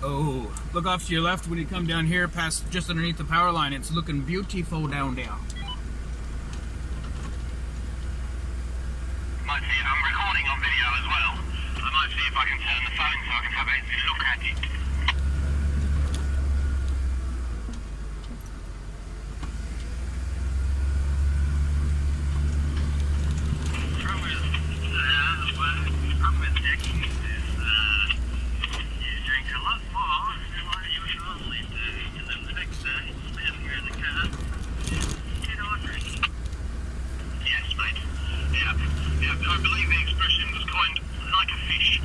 Oh, look off to your left when you come down here past just underneath the power line. It's looking beautiful down there. Might see, I'm recording on video as well. I might see if I can turn the phone so I can have a look at it. Problem with decking is you drink a lot more than what you would normally do, and then the next day, when you're in the car, you don't drink. Yes, mate. Yeah, I believe the expression was coined like a fish.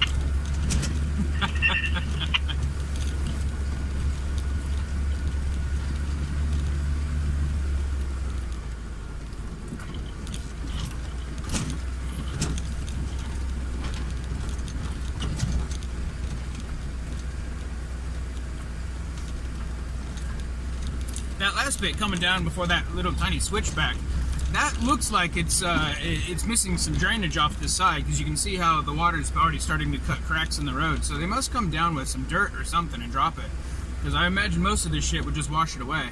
That last bit coming down before that little tiny switchback, that looks like it's missing some drainage off this side, because you can see how the water's already starting to cut cracks in the road. So they must come down with some dirt or something and drop it, because I imagine most of this shit would just wash it away.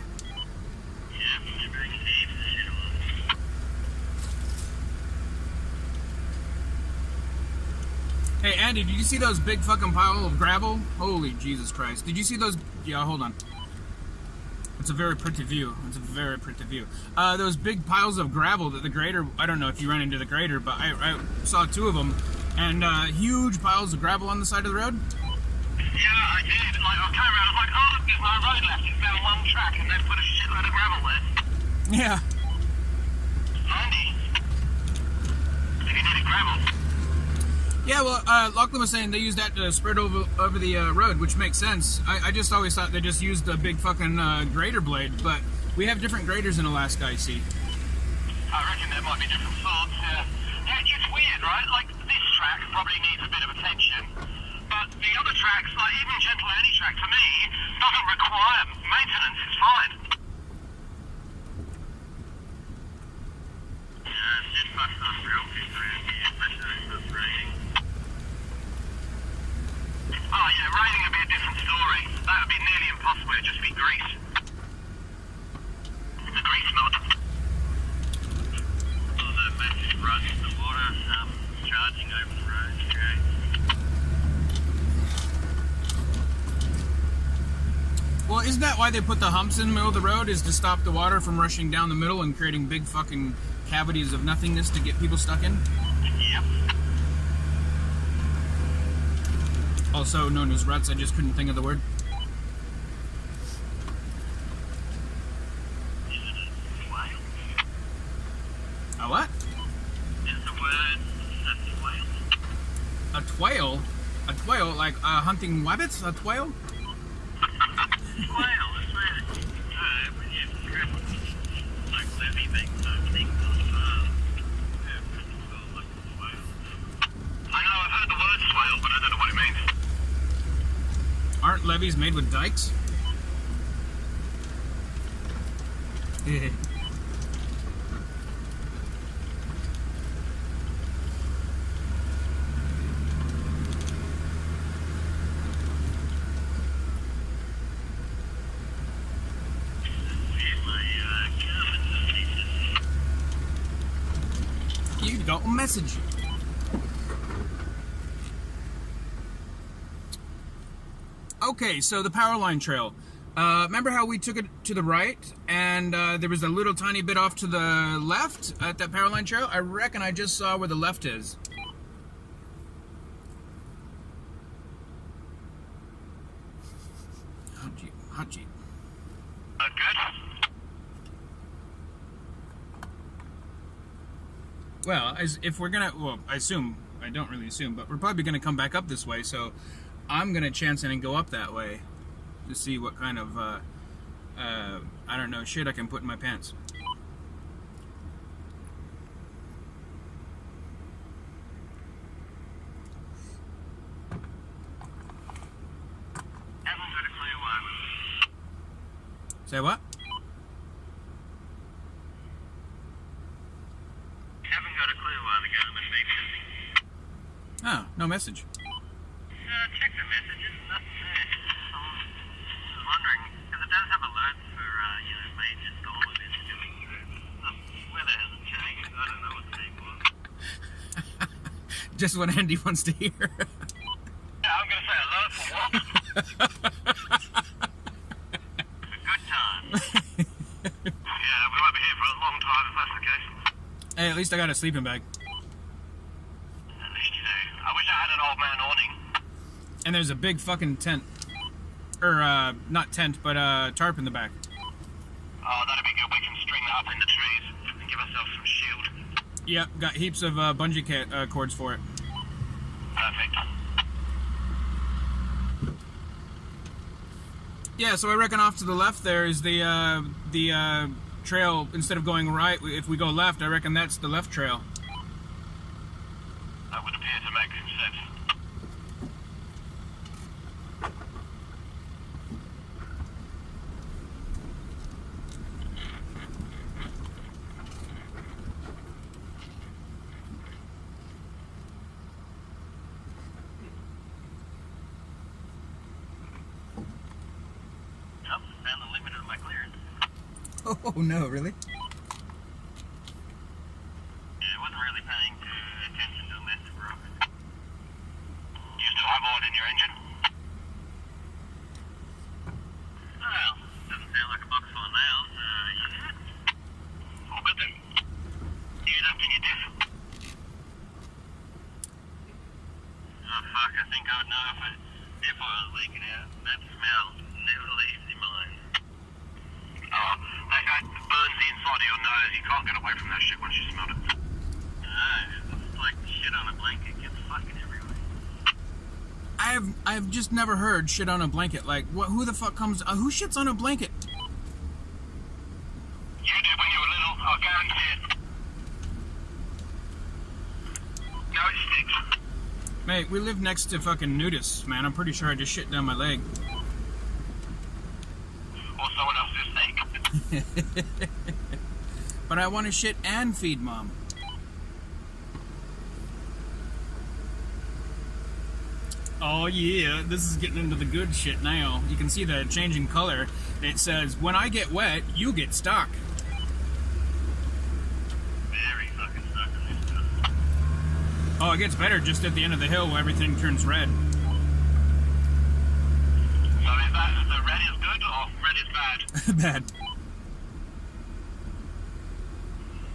Hey Andy, did you see those big fucking pile of gravel? Holy Jesus Christ. Did you see those? Yeah, hold on. It's a very pretty view. It's a very pretty view. Those big piles of gravel that the grader, I don't know if you ran into the grader, but I saw two of them, and huge piles of gravel on the side of the road. Yeah, I did. Like, I came around, I was like, oh, look, there's no road left. It's down one track, and they've put a shitload of gravel there. Yeah. Andy, if you needed gravel. Yeah, well, Lachlan was saying they use that to spread over the road, which makes sense. I just always thought they just used a big fucking grader blade, but we have different graders in Alaska, I see. I reckon there might be different sorts. Yeah, it's weird, right? Like, this track probably needs a bit of attention, but the other tracks, like even Gentle Annie track, to me, doesn't require maintenance. It's fine. Yeah, it's just my stuff real big around here, especially when it's raining. Oh yeah, raining would be a different story. That would be nearly impossible. It'd just be grease. The grease mod. Oh, that massive rush in the water, charging over the road. Okay. Well, isn't that why they put the humps in the middle of the road, is to stop the water from rushing down the middle and creating big fucking cavities of nothingness to get people stuck in? Yep. Also known as ruts, I just couldn't think of the word. Is it a whale? A what? Is the word a whale? A twale? A twale, like hunting rabbits? A twale? Whale, that's right. When you grab like levy things, things on the farm. Yeah, it's called like a whale. I know, I've heard the word swale, but I don't know what it means. Aren't levees made with dikes? You got a message. Okay, so the power line trail. Remember how we took it to the right, and there was a little tiny bit off to the left at that power line trail? I reckon I just saw where the left is. Hot Jeep. Good? Well, if we're gonna, well, I assume, I don't really assume, but we're probably gonna come back up this way, so I'm gonna chance it and go up that way to see what kind of, I don't know, shit I can put in my pants. Haven't got a clue why. Say what? Haven't got a clue why the government needs missing. Oh, no message. Check the messages, nothing there. Just what Andy wants to hear. Yeah, I'm gonna say hello for what? It's a good time. Yeah, we won't be here for a long time if that's the case. Hey, at least I got a sleeping bag. At least you do. I wish I had an old man awning. And there's a big fucking tent. Or, not tent, but, tarp in the back. Oh, that'd be good. We can string that up in the trees and give ourselves some shield. Yep, got heaps of, bungee cords for it. Perfect. Yeah, so I reckon off to the left there is the trail. Instead of going right, if we go left, I reckon that's the left trail. That would appear to make sense. Yep, found the limit of my clearance. Oh no, really? Yeah, I wasn't really paying attention to the list, bro. You still have oil in your engine? Well, doesn't sound like a box full of nails. Yeah. All good then. You up in your diff? Oh fuck, I think I would know if I was leaking out. That smell never leaves your mind. Oh, that burns the inside of your nose. You can't get away from that shit once you smell it. No, it's like shit on a blanket. Gets fucking everywhere. I've just never heard shit on a blanket. Like, what? Who the fuck comes? Who shits on a blanket? You did when you were little. I guarantee it. No, it stinks. Mate, we live next to fucking nudists, man. I'm pretty sure I just shit down my leg. Or someone else's steak. But I want to shit and feed mom. Oh yeah, this is getting into the good shit now. You can see the changing color. It says, when I get wet, you get stuck. Very fucking stuck on this stuff. Oh, it gets better just at the end of the hill where everything turns red. So is that the red is good or red is bad? Bad.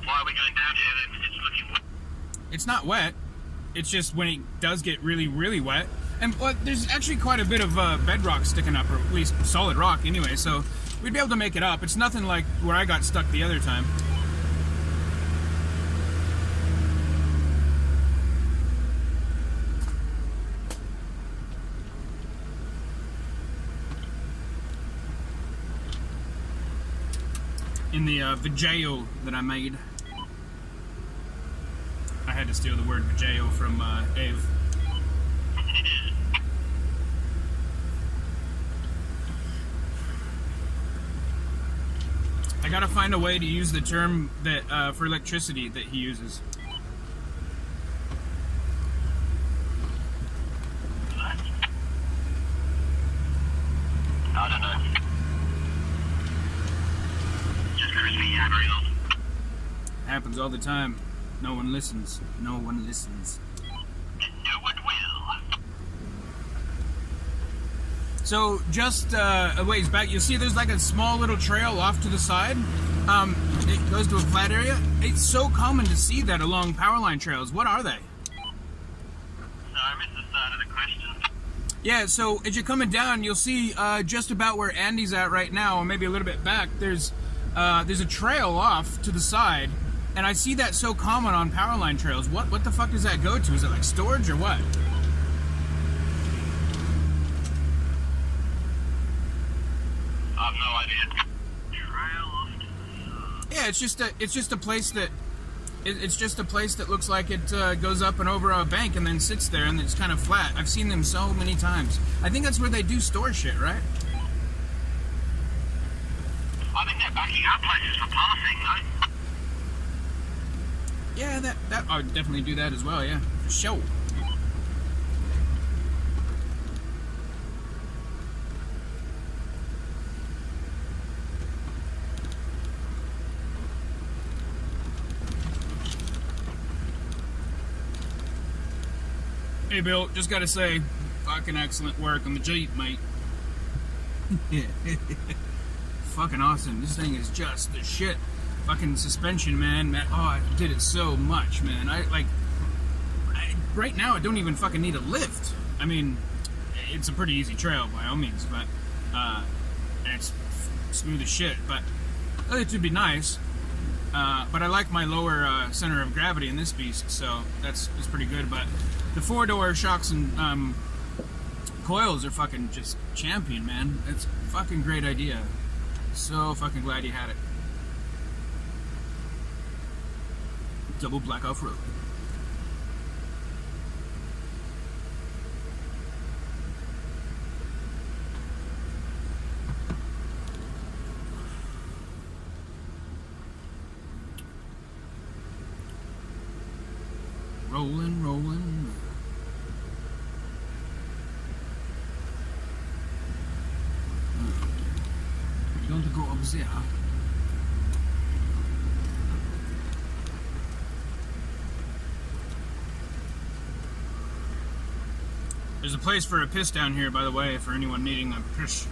Why are we going down here then? It's looking wet. It's not wet. It's just when it does get really, really wet. And there's actually quite a bit of bedrock sticking up, or at least solid rock anyway, so we'd be able to make it up. It's nothing like where I got stuck the other time. In the video that I made. I had to steal the word video from Dave. I gotta find a way to use the term that for electricity that he uses. I don't know. Just crispy yabbering on. Happens all the time. No one listens. No one listens. And no one will. So just a ways back, you'll see there's like a small little trail off to the side. It goes to a flat area. It's so common to see that along power line trails. What are they? So I missed the start of the question. Yeah, so as you're coming down, you'll see just about where Andy's at right now, or maybe a little bit back, there's a trail off to the side. And I see that so common on power line trails. What the fuck does that go to? Is it like storage or what? I have no idea. Trail off to the side. Yeah, it's just a place that looks like it goes up and over a bank and then sits there and it's kind of flat. I've seen them so many times. I think that's where they do store shit, right? I think they're backing up places for passing, though. Yeah, that I would definitely do that as well. Yeah, for sure. Hey, Bill, just gotta say, fucking excellent work on the Jeep, mate. Fucking awesome. This thing is just the shit. Fucking suspension, man. Oh, I did it so much, man. Right now, I don't even fucking need a lift. I mean, it's a pretty easy trail by all means, but and it's smooth as shit. But it would be nice. But I like my lower center of gravity in this beast, so that's pretty good. But the 4-door shocks and coils are fucking just champion, man. It's a fucking great idea. So fucking glad you had it. Double black off-road. Rolling, rolling. You want to go up there? There's a place for a piss down here, by the way, for anyone needing a piss.